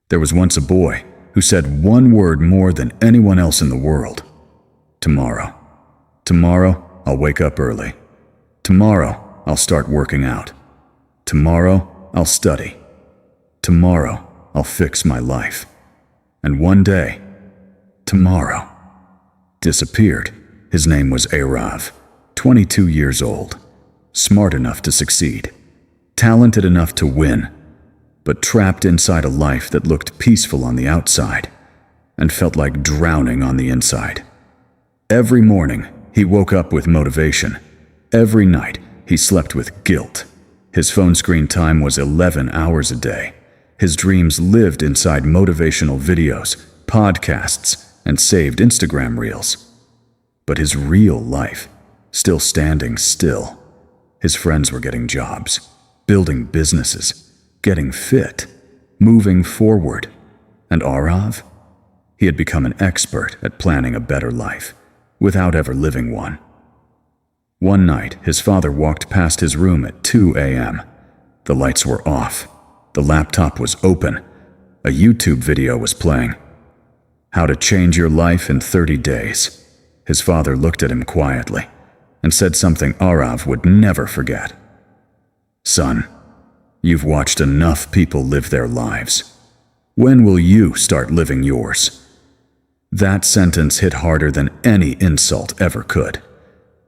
There was once a boy who said one word more than anyone else in the world. Tomorrow. Tomorrow, I'll wake up early. Tomorrow, I'll start working out. Tomorrow, I'll study. Tomorrow, I'll fix my life. And one day, tomorrow, disappeared. His name was Aarav, 22 years old, smart enough to succeed, talented enough to win, but trapped inside a life that looked peaceful on the outside and felt like drowning on the inside. Every morning, he woke up with motivation. Every night, he slept with guilt. His phone screen time was 11 hours a day. His dreams lived inside motivational videos, podcasts, and saved Instagram reels. But his real life, still standing still. His friends were getting jobs, building businesses, getting fit, moving forward. And Aarav? He had become an expert at planning a better life, without ever living one. One night, his father walked past his room at 2 a.m. The lights were off. The laptop was open. A YouTube video was playing. How to change your life in 30 days. His father looked at him quietly and said something Aarav would never forget. Son, you've watched enough people live their lives. When will you start living yours? That sentence hit harder than any insult ever could,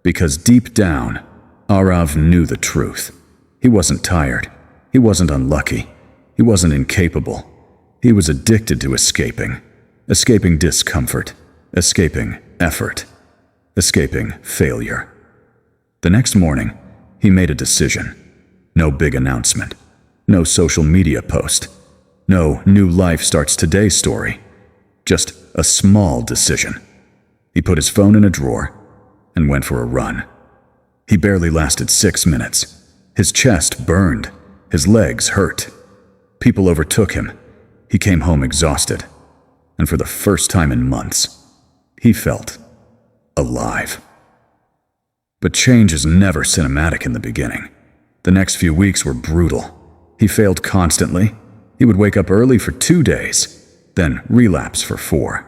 because deep down, Aarav knew the truth. He wasn't tired. He wasn't unlucky. He wasn't incapable. He was addicted to escaping discomfort, escaping effort, escaping failure. The next morning, he made a decision. No big announcement. No social media post. No new life starts today story. Just a small decision. He put his phone in a drawer and went for a run. He barely lasted 6 minutes. His chest burned. His legs hurt. People overtook him. He came home exhausted. And for the first time in months, he felt alive. But change is never cinematic in the beginning. The next few weeks were brutal. He failed constantly. He would wake up early for 2 days, then relapse for 4.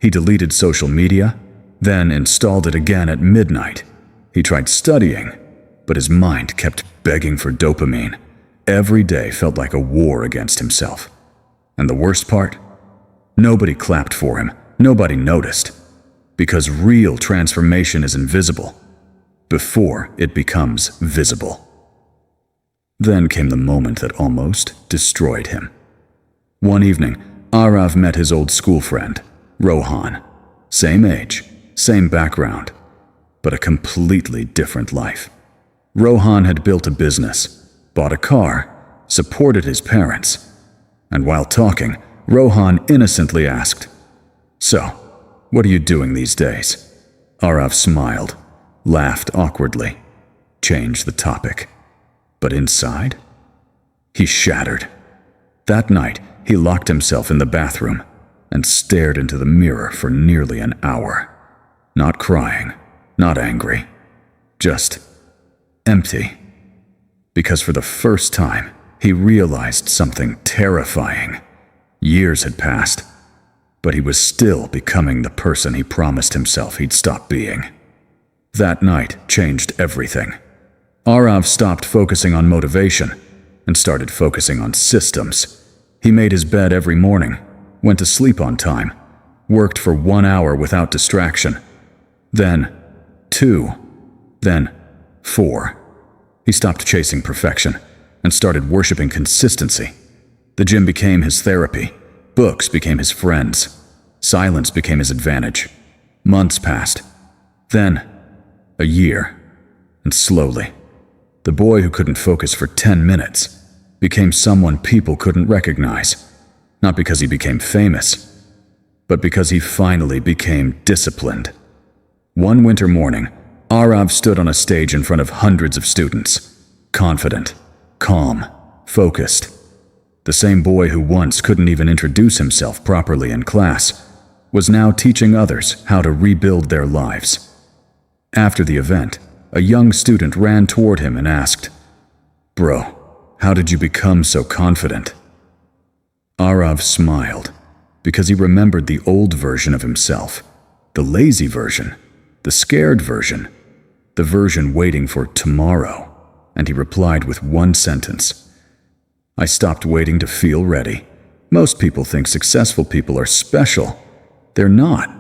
He deleted social media, then installed it again at midnight. He tried studying, but his mind kept begging for dopamine. Every day felt like a war against himself. And the worst part? Nobody clapped for him. Nobody noticed. Because real transformation is invisible before it becomes visible. Then came the moment that almost destroyed him. One evening, Aarav met his old school friend, Rohan. Same age, same background, but a completely different life. Rohan had built a business, bought a car, supported his parents, and while talking, Rohan innocently asked, "So, what are you doing these days?" Aarav smiled, laughed awkwardly, changed the topic. But inside, he shattered. That night, he locked himself in the bathroom and stared into the mirror for nearly an hour. Not crying, not angry, just empty. Because for the first time, he realized something terrifying. Years had passed, but he was still becoming the person he promised himself he'd stop being. That night changed everything. Aarav stopped focusing on motivation and started focusing on systems. He made his bed every morning, went to sleep on time, worked for 1 hour without distraction, then 2, then 4. He stopped chasing perfection and started worshiping consistency. The gym became his therapy. Books became his friends. Silence became his advantage. Months passed. Then, a year. And slowly, the boy who couldn't focus for 10 minutes became someone people couldn't recognize. Not because he became famous, but because he finally became disciplined. One winter morning, Aarav stood on a stage in front of hundreds of students. Confident, calm, focused. The same boy who once couldn't even introduce himself properly in class was now teaching others how to rebuild their lives. After the event, a young student ran toward him and asked, "Bro, how did you become so confident?" Aarav smiled, because he remembered the old version of himself, the lazy version, the scared version, the version waiting for tomorrow, and he replied with one sentence. I stopped waiting to feel ready. Most people think successful people are special. They're not.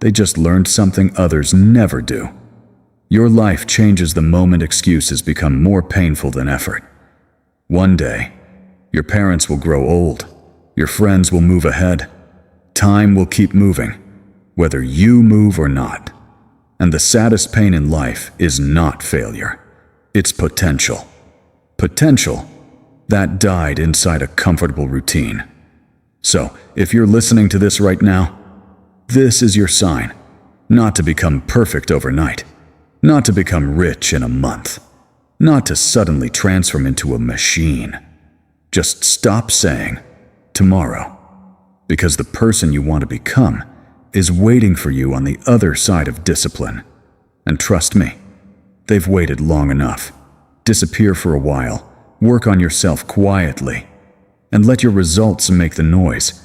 They just learned something others never do. Your life changes the moment excuses become more painful than effort. One day, your parents will grow old. Your friends will move ahead. Time will keep moving, whether you move or not. And the saddest pain in life is not failure. It's potential. Potential that died inside a comfortable routine. So, if you're listening to this right now, this is your sign. Not to become perfect overnight. Not to become rich in a month. Not to suddenly transform into a machine. Just stop saying, tomorrow. Because the person you want to become is waiting for you on the other side of discipline. And trust me, they've waited long enough. Disappear for a while, work on yourself quietly, and let your results make the noise.